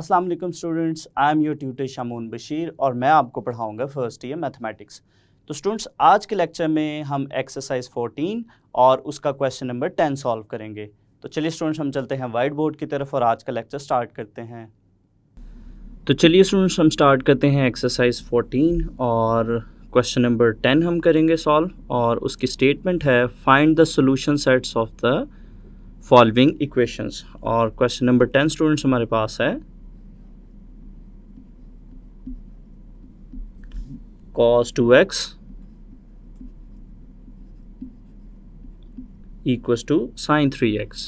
अस्सलाम वालेकुम students, I am your tutor Shamoon Bashir और मैं आपको पढ़ाऊंगा फर्स्ट ईयर मैथमेटिक्स। तो स्टूडेंट्स, आज के लेक्चर में हम एक्सरसाइज 14 और उसका क्वेश्चन नंबर 10 सॉल्व करेंगे। तो चलिए स्टूडेंट्स, हम चलते हैं वाइट बोर्ड की तरफ और आज का लेक्चर स्टार्ट करते हैं। तो चलिए स्टूडेंट्स, हम स्टार्ट करते हैं एक्सरसाइज 14 और क्वेश्चन नंबर 10 हम करेंगे सॉल्व। और उसकी स्टेटमेंट है find the solution sets of the following equations. और क्वेश्चन नंबर 10 स्टूडेंट्स हमारे पास है cos 2x equals to sin 3x।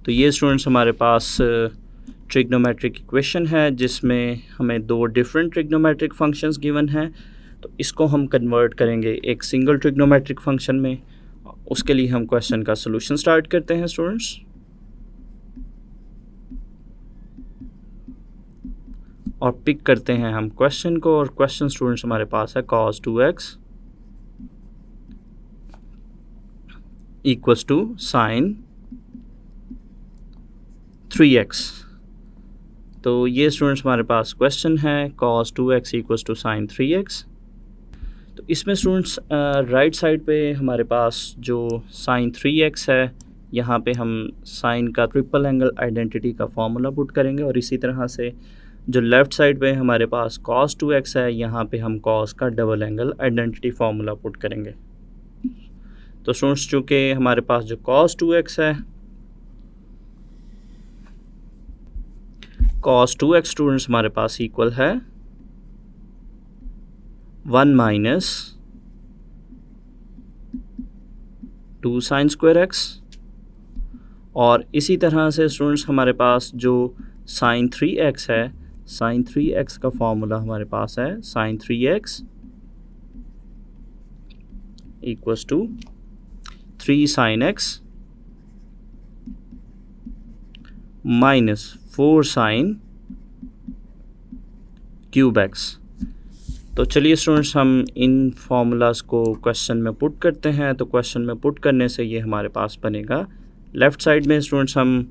तो ये स्टूडेंट्स हमारे पास ट्रिग्नोमेट्रिक इक्वेशन है जिसमें हमें दो डिफरेंट ट्रिग्नोमेट्रिक फंक्शंस गिवन हैं। तो इसको हम कन्वर्ट करेंगे एक सिंगल ट्रिग्नोमेट्रिक फंक्शन में। उसके लिए हम क्वेश्चन का सोल्यूशन स्टार्ट करते हैं स्टूडेंट्स। और पिक करते हैं हम क्वेश्चन को, और क्वेश्चन स्टूडेंट्स हमारे पास है cos 2x equals to sin 3x। तो ये स्टूडेंट्स हमारे पास क्वेश्चन है cos 2x equals to sin 3x। तो इसमें स्टूडेंट्स राइट साइड पे हमारे पास जो sin 3x है, यहाँ पे हम sin का ट्रिपल एंगल आइडेंटिटी का फॉर्मूला पुट करेंगे। और इसी तरह से जो लेफ़्ट साइड पे हमारे पास cos 2x है, यहाँ पे हम cos का double angle identity formula put करेंगे। तो स्टूडेंट्स, चूँकि हमारे पास जो cos 2x है, cos 2x स्टूडेंट्स हमारे पास इक्वल है 1 माइनस 2 sin square x। और इसी तरह से स्टूडेंट्स हमारे पास जो sin 3x है, sin 3x का फॉर्मूला हमारे पास है sin 3x equals to 3 sin x minus 4 sin cube x। तो चलिए स्टूडेंट्स, हम इन फॉर्मूलाज को क्वेश्चन में पुट करते हैं। तो क्वेश्चन में पुट करने से ये हमारे पास बनेगा, लेफ़्ट साइड में स्टूडेंट्स हम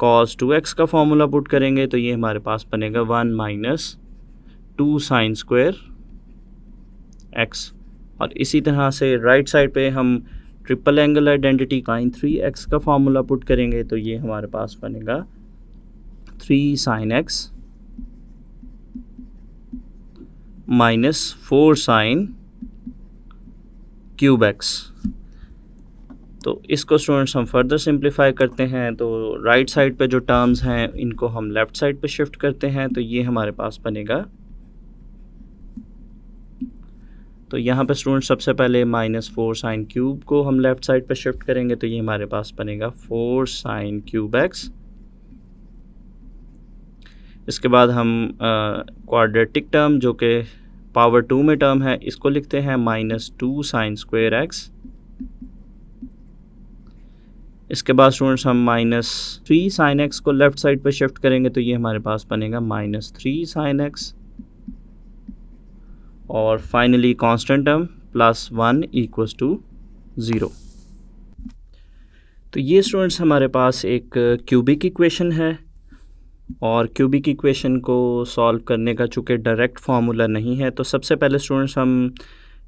cos 2x का फॉर्मूला पुट करेंगे तो ये हमारे पास बनेगा 1 माइनस 2 sin स्क्वायर x। और इसी तरह से राइट साइड पे हम triple angle identity sin 3x का फॉर्मूला पुट करेंगे तो ये हमारे पास बनेगा 3 sin x minus 4 sin cube x। तो इसको स्टूडेंट्स हम फर्दर सिंप्लीफाई करते हैं। तो राइट साइड पे जो टर्म्स हैं इनको हम लेफ़्ट साइड पे शिफ्ट करते हैं तो ये हमारे पास बनेगा। तो यहाँ पे स्टूडेंट्स सबसे पहले माइनस 4 sin क्यूब को हम लेफ़्ट साइड पे शिफ्ट करेंगे तो ये हमारे पास बनेगा 4 sin क्यूब x। इसके बाद हम क्वाड्रेटिक टर्म जो कि पावर 2 में टर्म है इसको लिखते हैं माइनस 2 sin स्क्वायर x। इसके बाद स्टूडेंट्स हम माइनस 3 sin x को लेफ़्ट साइड पे शिफ्ट करेंगे तो ये हमारे पास बनेगा माइनस 3 sin x। और finally constant term plus 1 equals to 0। तो ये स्टूडेंट्स हमारे पास एक क्यूबिक इक्वेशन है। और क्यूबिक इक्वेशन को सॉल्व करने का चूँकि डायरेक्ट फार्मूला नहीं है तो सबसे पहले स्टूडेंट्स हम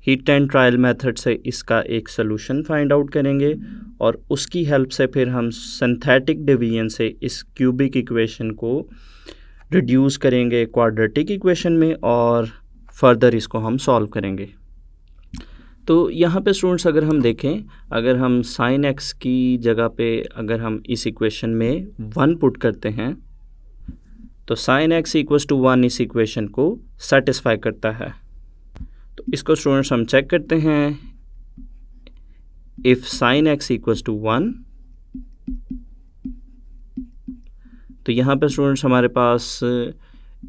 हीट एंड ट्रायल मेथड से इसका एक सलूशन फाइंड आउट करेंगे और उसकी हेल्प से फिर हम सिंथेटिक डिवीजन से इस क्यूबिक इक्वेशन को रिड्यूस करेंगे क्वाड्रेटिक इक्वेशन में और फर्दर इसको हम सॉल्व करेंगे। तो यहाँ पे स्टूडेंट्स अगर हम देखें, अगर हम sin x की जगह पे अगर हम इस इक्वेशन में 1 पुट करते हैं तो sin x इक्वल्स टू 1 इस इक्वेशन को सेटिस्फाई करता है। तो इसको स्टूडेंट्स हम चेक करते हैं। If sin x equals to 1, तो यहाँ पे स्टूडेंट्स हमारे पास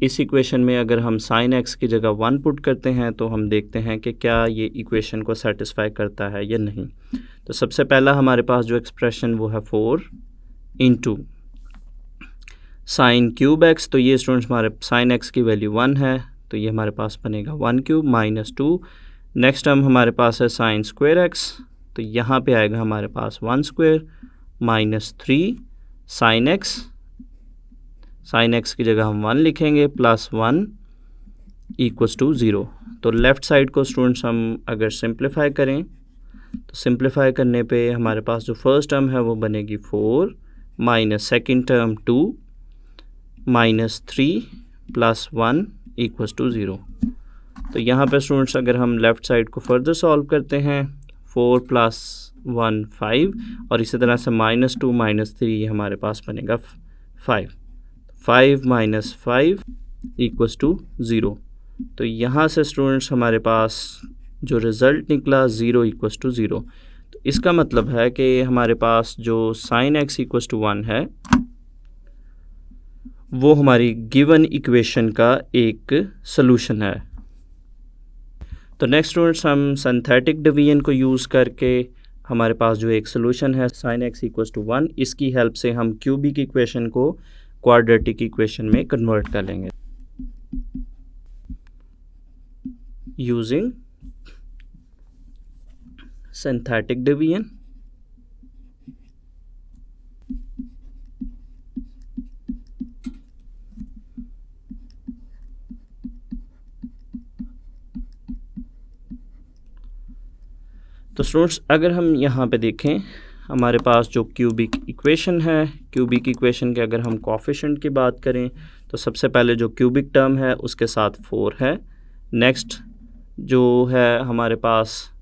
इस इक्वेशन में अगर हम sin x की जगह 1 पुट करते हैं तो हम देखते हैं कि क्या ये इक्वेशन को सेटिस्फाई करता है या नहीं। तो सबसे पहला हमारे पास जो एक्सप्रेशन वो है 4 इंटू sin क्यूब x। तो ये स्टूडेंट्स हमारे sin x की वैल्यू 1 है तो ये हमारे पास बनेगा 1 क्यूब माइनस 2। नेक्स्ट टर्म हमारे पास है sin स्क्वायर x। तो यहाँ पे आएगा हमारे पास 1 स्क्वायर माइनस 3 साइन एक्स की जगह हम 1 लिखेंगे प्लस 1 इक्वल्स टू 0। तो लेफ़्ट साइड को स्टूडेंट्स हम अगर सिंप्लीफाई करें तो सिंप्लीफाई करने पे हमारे पास जो फर्स्ट टर्म है वो बनेगी 4 minus second term 2 minus 3 plus 1 equals to 0। तो यहाँ पे स्टूडेंट्स अगर हम लेफ़्ट साइड को फर्दर सॉल्व करते हैं 4 प्लस 1 5 और इसी तरह से माइनस 2 माइनस 3 ये हमारे पास बनेगा 5 माइनस 5 इक्वल्स टू 0। तो यहाँ से स्टूडेंट्स हमारे पास जो रिज़ल्ट निकला 0 इक्वल्स टू 0। तो इसका मतलब है कि हमारे पास जो साइन एक्स इक्वल्स टू 1 है वो हमारी गिवन इक्वेशन का एक सलूशन है। तो नेक्स्ट स्टूडेंट्स हम सिंथेटिक डिवीजन को यूज़ करके हमारे पास जो एक सलूशन है साइन एक्स इक्वल्स टू 1, इसकी हेल्प से हम क्यूबिक इक्वेशन को क्वाड्रेटिक इक्वेशन में कन्वर्ट कर लेंगे यूजिंग सिंथेटिक डिवीजन। तो स्टूडेंट्स अगर हम यहाँ पे देखें हमारे पास जो क्यूबिक इक्वेशन है, क्यूबिक इक्वेशन के अगर हम कोफिशिएंट की बात करें तो सबसे पहले जो क्यूबिक टर्म है उसके साथ 4 है। नेक्स्ट जो है हमारे पास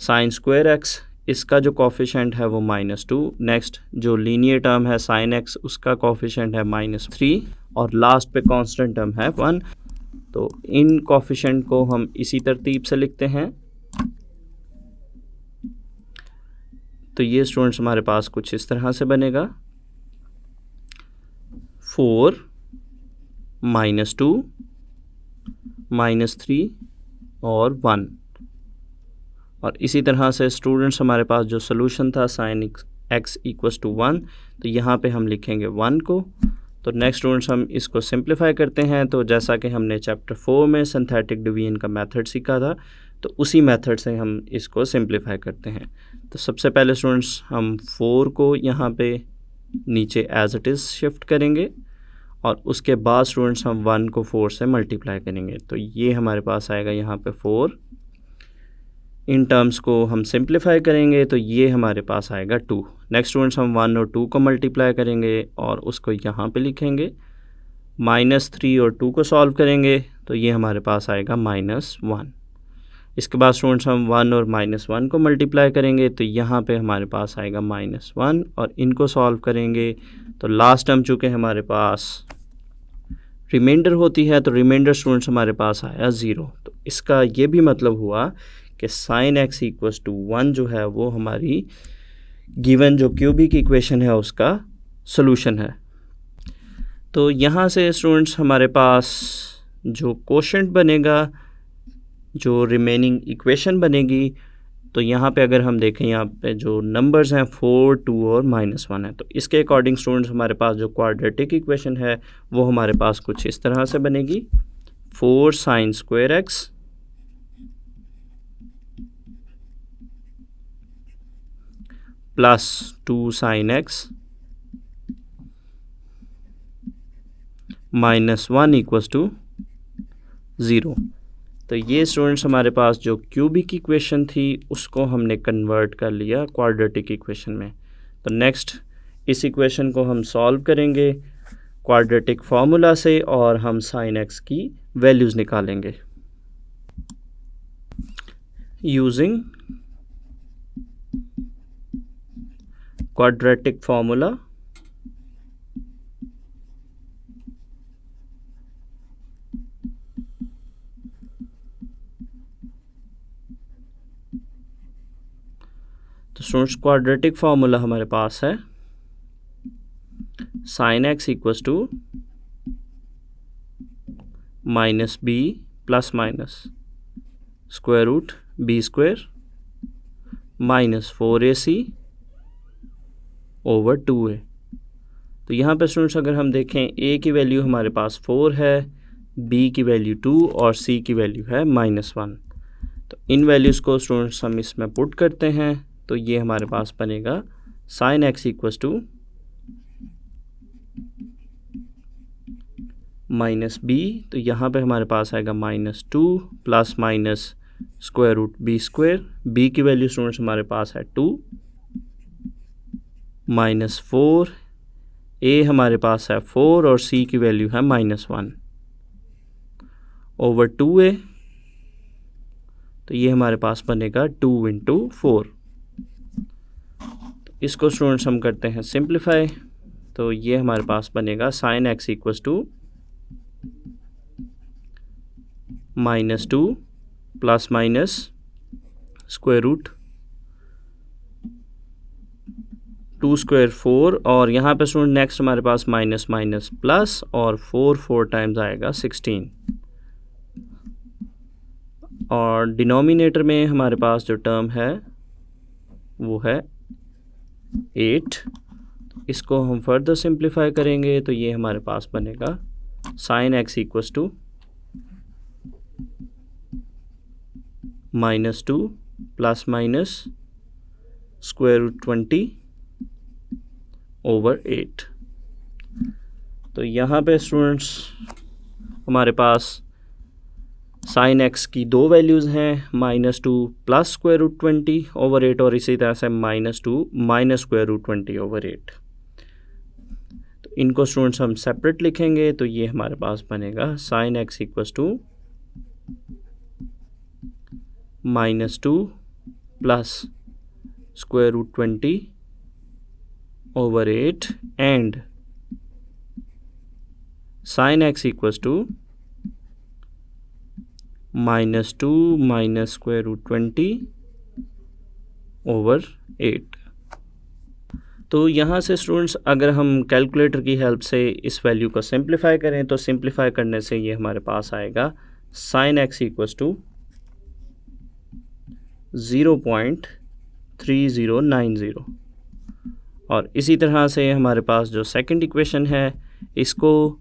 साइन स्क्वायर एक्स, इसका जो कोफिशिएंट है वो -2। नेक्स्ट जो लीनियर टर्म है साइन एक्स, उसका कोफिशिएंट है -3 और लास्ट पे कांस्टेंट टर्म है 1। तो इन कोफिशिएंट को हम इसी तरतीब से लिखते हैं। तो ये स्टूडेंट्स हमारे पास कुछ इस तरह से बनेगा 4 -2 -3 और 1। और इसी तरह से स्टूडेंट्स हमारे पास जो सोल्यूशन था साइन एक्स इक्वल्स टू 1, तो यहाँ पे हम लिखेंगे 1 को। तो नेक्स्ट स्टूडेंट्स हम इसको सिंप्लीफाई करते हैं। तो जैसा कि हमने चैप्टर 4 में सिंथेटिक डिवीजन का मेथड सीखा था तो उसी मेथड से हम इसको सिंप्लीफाई करते हैं। तो सबसे पहले स्टूडेंट्स हम 4 को यहाँ पे नीचे एज इट इज़ शिफ्ट करेंगे और उसके बाद स्टूडेंट्स हम 1 को 4 से मल्टीप्लाई करेंगे। तो ये हमारे पास आएगा यहाँ पे 4। इन टर्म्स को हम सिंप्लीफाई करेंगे तो ये हमारे पास आएगा 2। नेक्स्ट स्टूडेंट्स हम 1 और 2 को मल्टीप्लाई करेंगे और उसको यहाँ पे लिखेंगे। -3 और 2 को सॉल्व करेंगे तो ये हमारे पास आएगा -1। इसके बाद स्टूडेंट्स हम 1 और -1 को मल्टीप्लाई करेंगे तो यहाँ पे हमारे पास आएगा -1 और इनको सॉल्व करेंगे तो लास्ट टर्म चूँकि हमारे पास रिमाइंडर होती है तो रिमाइंडर स्टूडेंट्स हमारे पास आया 0। तो इसका ये भी मतलब हुआ कि साइन एक्स इक्वल्स टू 1 जो है वो हमारी गिवन जो क्यूबिक इक्वेशन है उसका सॉल्यूशन है। तो यहाँ से स्टूडेंट्स हमारे पास जो कोशेंट बनेगा, जो रिमेनिंग इक्वेशन बनेगी, तो यहाँ पे अगर हम देखें यहाँ पे जो नंबर्स हैं 4, 2 और -1 है। तो इसके अकॉर्डिंग स्टूडेंट्स हमारे पास जो क्वाड्रेटिक इक्वेशन है वो हमारे पास कुछ इस तरह से बनेगी 4 sine square x plus 2 sine x -1 equals to 0। तो ये स्टूडेंट्स हमारे पास जो क्यूबिक इक्वेशन थी उसको हमने कन्वर्ट कर लिया क्वाड्रेटिक इक्वेशन में। तो नेक्स्ट इस इक्वेशन को हम सॉल्व करेंगे क्वाड्रेटिक फार्मूला से और हम साइन एक्स की वैल्यूज़ निकालेंगे यूजिंग क्वाड्रेटिक फार्मूला। तो स्टूडेंट्स क्वाड्रेटिक फार्मूला हमारे पास है sine x equals to -b plus minus square root b square -4ac over 2a। तो यहाँ पे स्टूडेंट्स अगर हम देखें a की वैल्यू हमारे पास 4 है, b की वैल्यू 2 और c की वैल्यू है -1। तो इन वैल्यूज़ को स्टूडेंट्स हम इसमें पुट करते हैं तो ये हमारे पास बनेगा sine x equals to minus b, तो यहाँ पे हमारे पास आएगा -2 plus minus square root b square. B की वैल्यू स्टूडेंट्स हमारे पास है 2, -4, ए हमारे पास है 4 और सी की वैल्यू है -1 ओवर 2a, तो ये हमारे पास बनेगा 2 × 4। तो इसको स्टूडेंट्स हम करते हैं सिंप्लीफाई, तो ये हमारे पास बनेगा sin x equals to -2 plus minus square root 2 square 4, और यहाँ पे स्टूडेंट नेक्स्ट हमारे पास माइनस माइनस प्लस, और 4 टाइम्स आएगा 16, और डिनोमिनेटर में हमारे पास जो टर्म है वो है 8। इसको हम फर्दर सिंप्लीफाई करेंगे तो ये हमारे पास बनेगा sin x equals to -2 plus minus square root 20 over 8। तो यहाँ पे स्टूडेंट्स हमारे पास sin x की दो वैल्यूज़ हैं, -2 प्लस स्क्वायर रूट 20 ओवर 8, और इसी तरह से -2 माइनस स्क्वायर रूट 20 ओवर 8। तो इनको स्टूडेंट्स हम सेपरेट लिखेंगे, तो ये हमारे पास बनेगा sin x equals to -2 plus square root 20 over 8 and sin x equals to -2 minus square root 20 over 8। तो यहाँ से स्टूडेंट्स अगर हम कैलकुलेटर की हेल्प से इस वैल्यू को सिंप्लीफाई करें, तो सिंप्लीफाई करने से ये हमारे पास आएगा sin x इक्वल्स टू 0.3090, और इसी तरह से हमारे पास जो सेकंड इक्वेशन है, इसको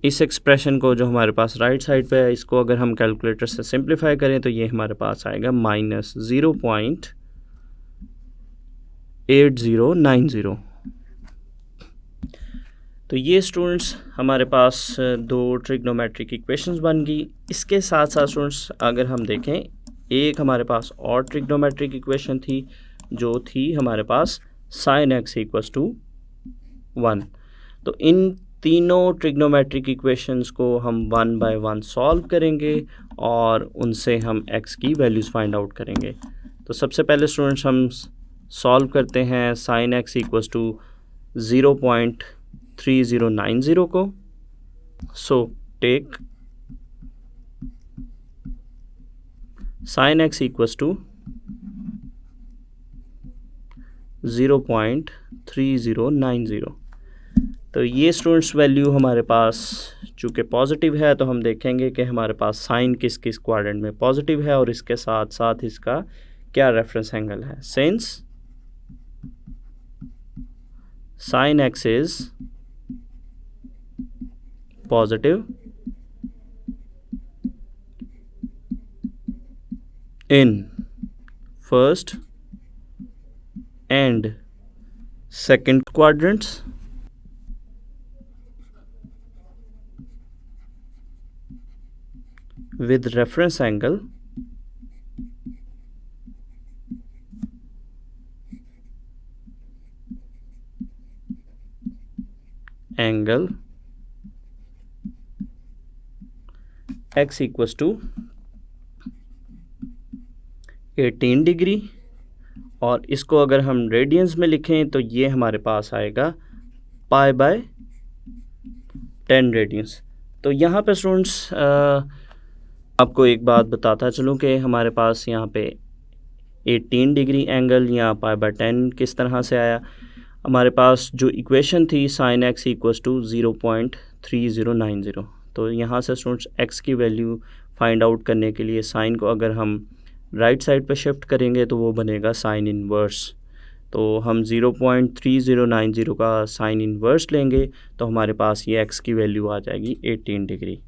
इस एक्सप्रेशन को जो हमारे पास राइट साइड पे है, इसको अगर हम कैलकुलेटर से सिंप्लीफाई करें तो ये हमारे पास आएगा -0.8090। तो ये स्टूडेंट्स हमारे पास दो ट्रिग्नोमेट्रिक इक्वेशंस बन गई। इसके साथ साथ स्टूडेंट्स अगर हम देखें, एक हमारे पास और ट्रिग्नोमेट्रिक इक्वेशन थी जो थी हमारे पास sin x इक्वल्स टू 1। तो इन तीनों ट्रिग्नोमेट्रिक इक्वेशंस को हम 1 बाय 1 सॉल्व करेंगे और उनसे हम x की वैल्यूज़ फाइंड आउट करेंगे। तो सबसे पहले स्टूडेंट्स हम सॉल्व करते हैं sin x इक्वल्स टू 0.3090 को। So take sin x equals to 0.3090। तो ये स्टूडेंट्स वैल्यू हमारे पास चूँकि पॉजिटिव है, तो हम देखेंगे कि हमारे पास साइन किस किस क्वाड्रेंट में पॉजिटिव है, और इसके साथ साथ इसका क्या रेफरेंस एंगल है। Since sin x is positive in first and second quadrants, with reference angle x equals to 18 degree, और इसको अगर हम रेडियंस में लिखें तो ये हमारे पास आएगा π/10 रेडियंस। तो यहाँ पे स्टूडेंट्स आपको एक बात बताता चलूँ कि हमारे पास यहाँ पे 18 डिग्री एंगल या π/10 किस तरह से आया। हमारे पास जो इक्वेशन थी sin x इक्वल्स टू 0.3090, तो यहाँ से स्टूडेंट्स x की वैल्यू फाइंड आउट करने के लिए साइन को अगर हम राइट साइड पर शिफ्ट करेंगे तो वो बनेगा साइन इनवर्स। तो हम 0.3090 का साइन इनवर्स लेंगे तो हमारे पास ये x की वैल्यू आ जाएगी 18 डिग्री,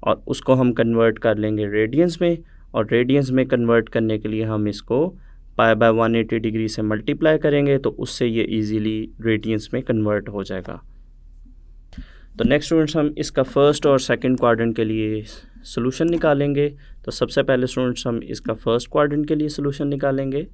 और उसको हम कन्वर्ट कर लेंगे रेडियंस में, और रेडियंस में कन्वर्ट करने के लिए हम इसको π/180 डिग्री से मल्टीप्लाई करेंगे, तो उससे ये इजीली रेडियंस में कन्वर्ट हो जाएगा। तो नेक्स्ट स्टूडेंट्स हम इसका फर्स्ट और सेकंड क्वाड्रेंट के लिए सॉल्यूशन निकालेंगे। तो सबसे पहले स्टूडेंट्स हम इसका फर्स्ट क्वाड्रेंट के लिए सॉल्यूशन निकालेंगे।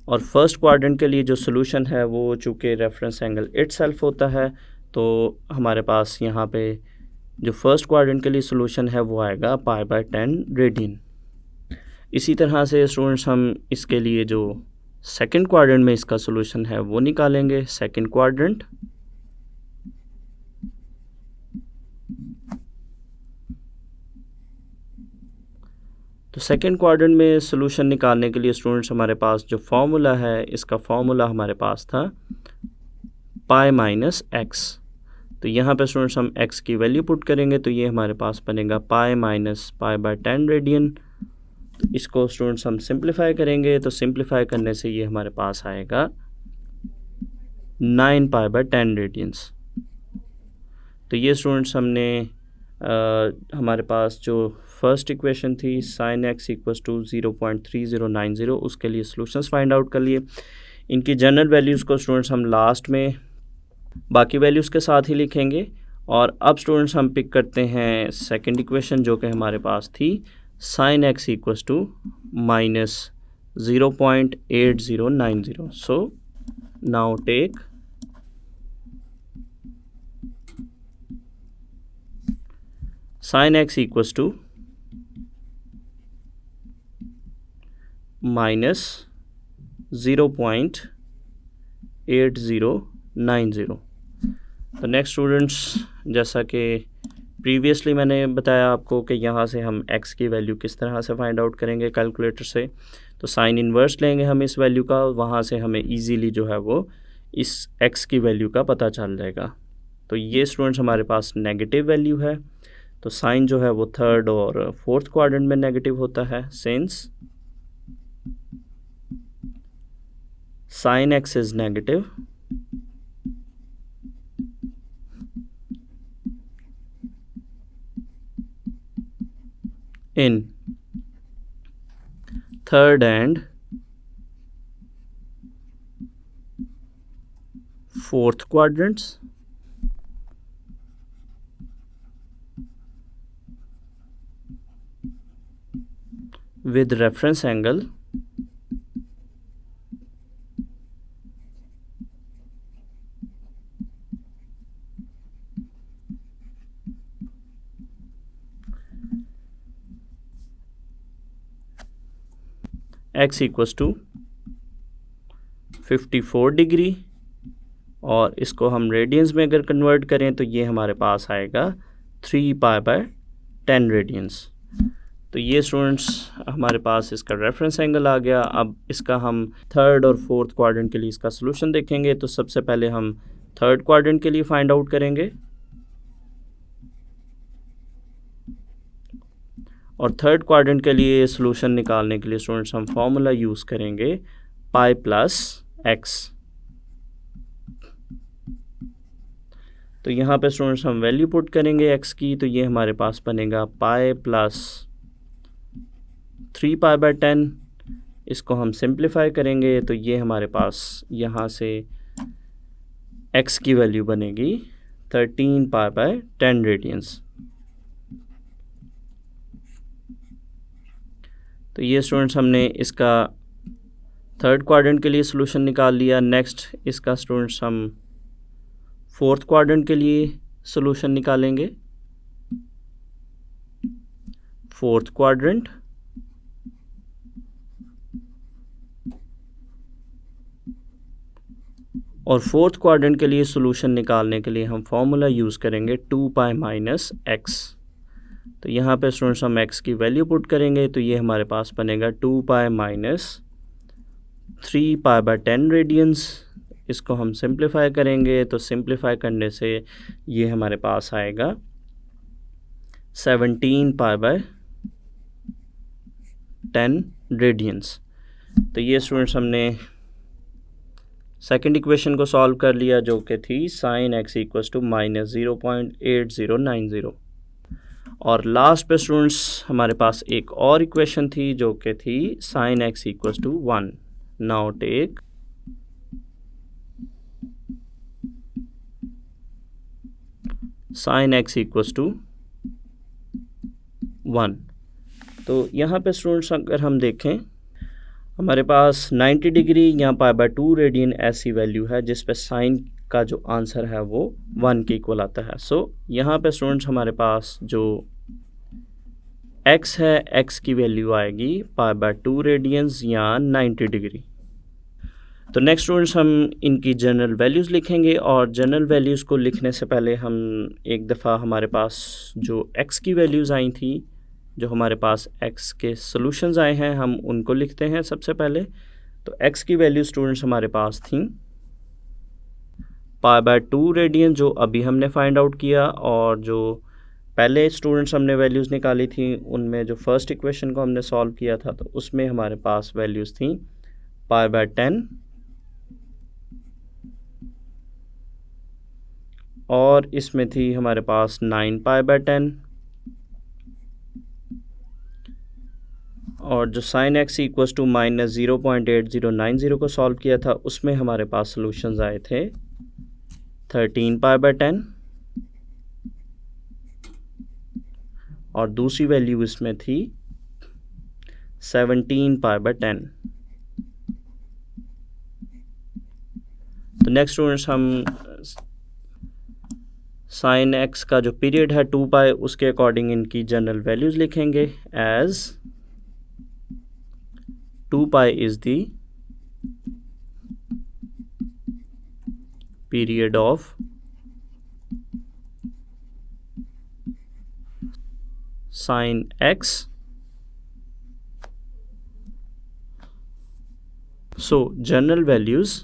और फर्स्ट क्वाड्रेंट के लिए जो सॉल्यूशन है वो चूँकि रेफरेंस एंगल इटसेल्फ होता है, तो हमारे पास यहाँ पे जो फर्स्ट क्वाड्रेंट के लिए सॉल्यूशन है वो आएगा π/10 रेडियन। इसी तरह से स्टूडेंट्स हम इसके लिए जो सेकंड क्वाड्रेंट में इसका सॉल्यूशन है वो निकालेंगे। सेकंड क्वाड्रेंट तो सेकंड क्वाड्रेंट में सॉल्यूशन निकालने के लिए स्टूडेंट्स हमारे पास जो फॉर्मूला है, इसका फॉर्मूला हमारे पास था π - x। तो यहाँ पे स्टूडेंट्स हम x की वैल्यू पुट करेंगे तो ये हमारे पास बनेगा π - π/10 रेडियन। इसको स्टूडेंट्स हम सिंप्लीफाई करेंगे तो सिंप्लीफाई करने से ये हमारे पास आएगा 9π/10 रेडियंस। तो ये स्टूडेंट्स हमने हमारे पास जो फर्स्ट इक्वेशन थी sin x = 0.3090 उसके लिए सॉल्यूशंस फाइंड आउट कर लिए। इनकी जनरल वैल्यूज़ को स्टूडेंट्स हम लास्ट में बाकी वैल्यूज़ के साथ ही लिखेंगे। और अब स्टूडेंट्स हम पिक करते हैं सेकंड इक्वेशन जो कि हमारे पास थी sin x = -0.8090। So now take sin x = -0.8090। तो नेक्स्ट स्टूडेंट्स, जैसा कि प्रीवियसली मैंने बताया आपको कि यहाँ से हम x की वैल्यू किस तरह से फाइंड आउट करेंगे कैलकुलेटर से। तो साइन इन्वर्स लेंगे हम इस वैल्यू का, वहाँ से हमें इजीली जो है वो इस x की वैल्यू का पता चल जाएगा। तो ये स्टूडेंट्स हमारे पास नेगेटिव वैल्यू है, तो साइन जो है वो थर्ड और फोर्थ क्वाड्रेंट में नेगेटिव होता है। Since sin x is negative, in third and fourth quadrants, with reference angle x = 54 degree, और इसको हम रेडियंस में अगर कन्वर्ट करें तो ये हमारे पास आएगा 3π/10 रेडियंस। तो ये स्टूडेंट्स हमारे पास इसका रेफरेंस एंगल आ गया। अब इसका हम थर्ड और फोर्थ क्वाड्रेंट के लिए इसका सॉल्यूशन देखेंगे। तो सबसे पहले हम थर्ड क्वाड्रेंट के लिए फाइंड आउट करेंगे, और थर्ड क्वाड्रेंट के लिए सॉल्यूशन निकालने के लिए स्टूडेंट्स हम फॉर्मूला यूज़ करेंगे π + x। तो यहाँ पे स्टूडेंट्स हम वैल्यू पुट करेंगे x की, तो ये हमारे पास बनेगा π + 3π/10। इसको हम सिंप्लीफाई करेंगे तो ये हमारे पास यहाँ से x की वैल्यू बनेगी 13π/10 रेडियंस। तो ये स्टूडेंट्स हमने इसका थर्ड क्वाड्रेंट के लिए सॉल्यूशन निकाल लिया। नेक्स्ट इसका स्टूडेंट्स हम फोर्थ क्वाड्रेंट के लिए सॉल्यूशन निकालेंगे। फोर्थ क्वाड्रेंट और फोर्थ क्वाड्रेंट के लिए सॉल्यूशन निकालने के लिए हम फॉर्मूला यूज़ करेंगे 2π - x। तो यहाँ पे स्टूडेंट्स हम x की वैल्यू पुट करेंगे तो ये हमारे पास बनेगा 2π - 3π/10 रेडियंस। इसको हम सिंप्लीफाई करेंगे तो सिंप्लीफाई करने से ये हमारे पास आएगा 17π/10 रेडियंस। तो ये स्टूडेंट्स हमने सेकंड इक्वेशन को सॉल्व कर लिया जो कि थी sin x = -0.8090। और लास्ट पे स्टूडेंट्स हमारे पास एक और इक्वेशन थी जो कि थी sin x = 1। Now take sine x equals to 1। तो यहाँ पे स्टूडेंट्स अगर हम देखें, हमारे पास 90 डिग्री या π/2 रेडियन ऐसी वैल्यू है जिस पे साइन का जो आंसर है वो 1 के इक्वल आता है। सो यहाँ पे स्टूडेंट्स हमारे पास जो x है, x की वैल्यू आएगी π/2 रेडियंस या 90 डिग्री। तो नेक्स्ट स्टूडेंट्स हम इनकी जनरल वैल्यूज़ लिखेंगे, और जनरल वैल्यूज़ को लिखने से पहले हम एक दफ़ा हमारे पास जो x की वैल्यूज़ आई थी, जो हमारे पास x के सॉल्यूशंस आए हैं, हम उनको लिखते हैं सबसे पहले। तो x की वैल्यू स्टूडेंट्स हमारे पास थी π/2 रेडियन जो अभी हमने फाइंड आउट किया, और जो पहले स्टूडेंट्स हमने वैल्यूज़ निकाली थी उनमें जो फर्स्ट इक्वेशन को हमने सॉल्व किया था तो उसमें हमारे पास वैल्यूज़ थी π/10 और इसमें थी हमारे पास 9π/10, और जो साइन एक्स इक्वल्स टू -0.8090 को सॉल्व किया था उसमें हमारे पास सॉल्यूशंस आए थे 13π/10, और दूसरी वैल्यू इसमें थी 17π/10। तो नेक्स्ट स्टूडेंट्स हम साइन एक्स का जो पीरियड है 2π, उसके अकॉर्डिंग इनकी जनरल वैल्यूज़ लिखेंगे as 2π is the period of sin x. So general values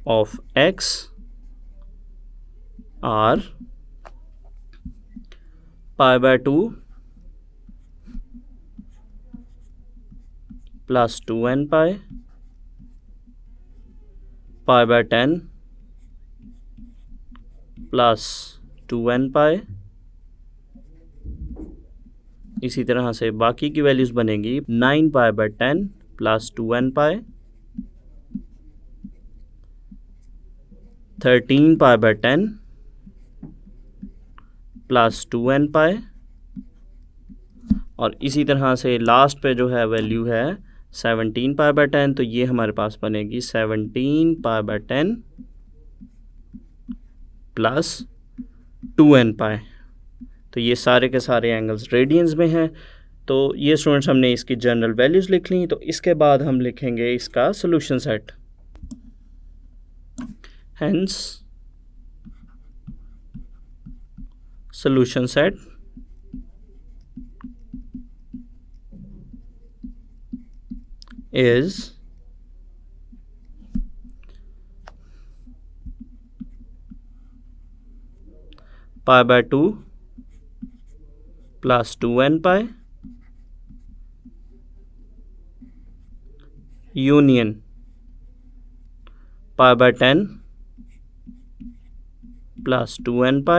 of x are π/2 plus 2nπ, π/10 plus 2nπ। इसी तरह से बाकी की वैल्यूज़ बनेगी 9π/10 plus 2nπ, 13π/10 प्लस 2nπ, और इसी तरह से लास्ट पे जो है वैल्यू है 17π/10, तो ये हमारे पास बनेगी 17π/10 प्लस 2nπ। तो ये सारे के सारे एंगल्स रेडियंस में हैं। तो ये स्टूडेंट्स हमने इसकी जनरल वैल्यूज़ लिख ली। तो इसके बाद हम लिखेंगे इसका solution set. Hence solution set is π/2 plus 2nπ union π/10 plus 2nπ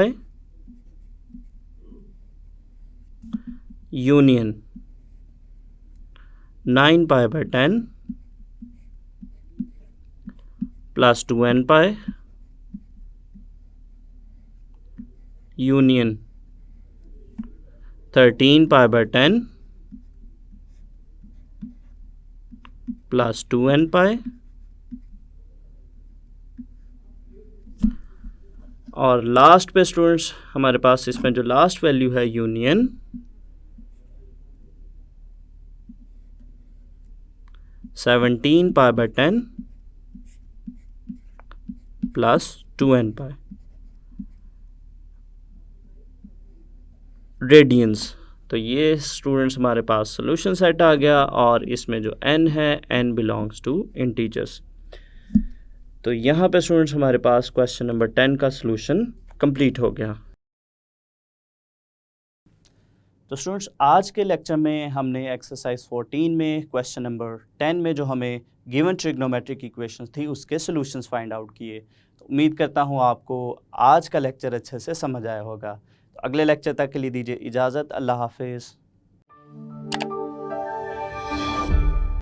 union 9π/10 plus 2nπ union 13π/10 plus 2nπ, और लास्ट पे स्टूडेंट्स हमारे पास इसमें जो लास्ट वैल्यू है यूनियन 17π/10 प्लस 2nπ रेडियंस। तो ये स्टूडेंट्स हमारे पास सॉल्यूशन सेट आ गया, और इसमें जो n है n बिलोंग्स टू इंटीजर्स। तो यहाँ पे स्टूडेंट्स हमारे पास क्वेश्चन नंबर 10 का सॉल्यूशन कंप्लीट हो गया। तो स्टूडेंट्स आज के लेक्चर में हमने एक्सरसाइज 14 में क्वेश्चन नंबर 10 में जो हमें गिवन ट्रिग्नोमेट्रिक इक्वेशंस थी उसके सॉल्यूशंस फाइंड आउट किए। तो उम्मीद करता हूँ आपको आज का लेक्चर अच्छे से समझ आया होगा। तो अगले लेक्चर तक के लिए दीजिए इजाज़त। अल्लाह हाफिज़।